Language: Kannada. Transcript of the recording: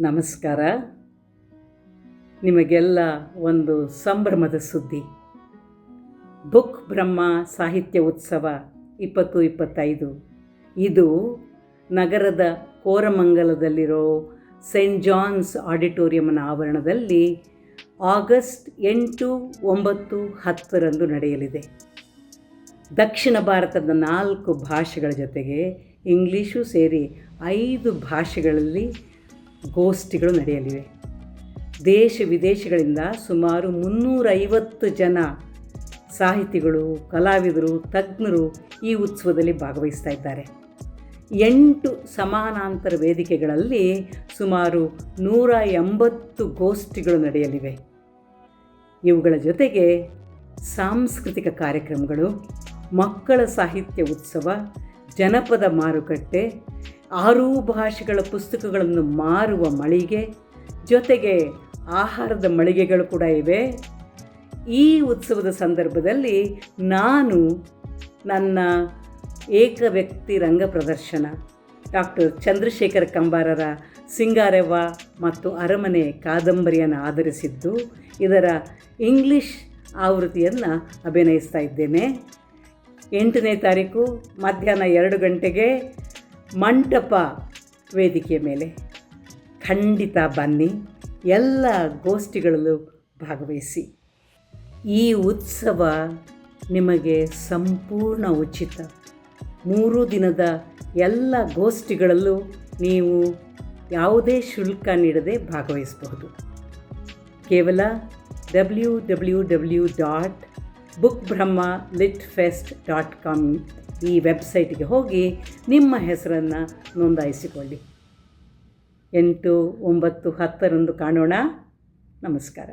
ನಮಸ್ಕಾರ. ನಿಮಗೆಲ್ಲ ಒಂದು ಸಂಭ್ರಮದ ಸುದ್ದಿ. ಬುಕ್ ಬ್ರಹ್ಮ ಸಾಹಿತ್ಯ ಉತ್ಸವ 2025 ಇದು ನಗರದ ಕೋರಮಂಗಲದಲ್ಲಿರೋ ಸೆಂಟ್ ಜಾನ್ಸ್ ಆಡಿಟೋರಿಯಂನ ಆವರಣದಲ್ಲಿ ಆಗಸ್ಟ್ 8, 9, 10 ನಡೆಯಲಿದೆ. ದಕ್ಷಿಣ ಭಾರತದ 4 ಭಾಷೆಗಳ ಜೊತೆಗೆ ಇಂಗ್ಲೀಷು ಸೇರಿ 5 ಭಾಷೆಗಳಲ್ಲಿ ಗೋಷ್ಠಿಗಳು ನಡೆಯಲಿವೆ. ದೇಶ ವಿದೇಶಗಳಿಂದ ಸುಮಾರು 350 ಜನ ಸಾಹಿತಿಗಳು, ಕಲಾವಿದರು, ತಜ್ಞರು ಈ ಉತ್ಸವದಲ್ಲಿ ಭಾಗವಹಿಸ್ತಾ ಇದ್ದಾರೆ. 8 ಸಮಾನಾಂತರ ವೇದಿಕೆಗಳಲ್ಲಿ ಸುಮಾರು 180 ಗೋಷ್ಠಿಗಳು ನಡೆಯಲಿವೆ. ಇವುಗಳ ಜೊತೆಗೆ ಸಾಂಸ್ಕೃತಿಕ ಕಾರ್ಯಕ್ರಮಗಳು, ಮಕ್ಕಳ ಸಾಹಿತ್ಯ ಉತ್ಸವ, ಜನಪದ ಮಾರುಕಟ್ಟೆ, 6 ಭಾಷೆಗಳ ಪುಸ್ತಕಗಳನ್ನು ಮಾರುವ ಮಳಿಗೆ, ಜೊತೆಗೆ ಆಹಾರದ ಮಳಿಗೆಗಳು ಕೂಡ ಇವೆ. ಈ ಉತ್ಸವದ ಸಂದರ್ಭದಲ್ಲಿ ನಾನು ನನ್ನ ಏಕ ವ್ಯಕ್ತಿ ರಂಗ ಪ್ರದರ್ಶನ ಡಾಕ್ಟರ್ ಚಂದ್ರಶೇಖರ ಕಂಬಾರರ ಸಿಂಗಾರವ್ವ ಮತ್ತು ಅರಮನೆ ಕಾದಂಬರಿಯನ್ನು ಆಧರಿಸಿದ್ದು, ಇದರ ಇಂಗ್ಲಿಷ್ ಆವೃತ್ತಿಯನ್ನು ಅಭಿನಯಿಸ್ತಾ ಇದ್ದೇನೆ. 8ನೇ ತಾರೀಕು ಮಧ್ಯಾಹ್ನ 2 ಗಂಟೆಗೆ ಮಂಟಪ ವೇದಿಕೆಯ ಮೇಲೆ. ಖಂಡಿತ ಬನ್ನಿ, ಎಲ್ಲ ಗೋಷ್ಠಿಗಳಲ್ಲೂ ಭಾಗವಹಿಸಿ. ಈ ಉತ್ಸವ ನಿಮಗೆ ಸಂಪೂರ್ಣ ಉಚಿತ. 3 ದಿನದ ಎಲ್ಲ ಗೋಷ್ಠಿಗಳಲ್ಲೂ ನೀವು ಯಾವುದೇ ಶುಲ್ಕ ನೀಡದೆ ಭಾಗವಹಿಸಬಹುದು. ಕೇವಲ www.bookbrahmalitfest.com ಈ ವೆಬ್ಸೈಟ್ಗೆ ಹೋಗಿ ನಿಮ್ಮ ಹೆಸರನ್ನು ನೋಂದಾಯಿಸಿಕೊಳ್ಳಿ. 8, 9, 10 ಕಾಣೋಣ. ನಮಸ್ಕಾರ.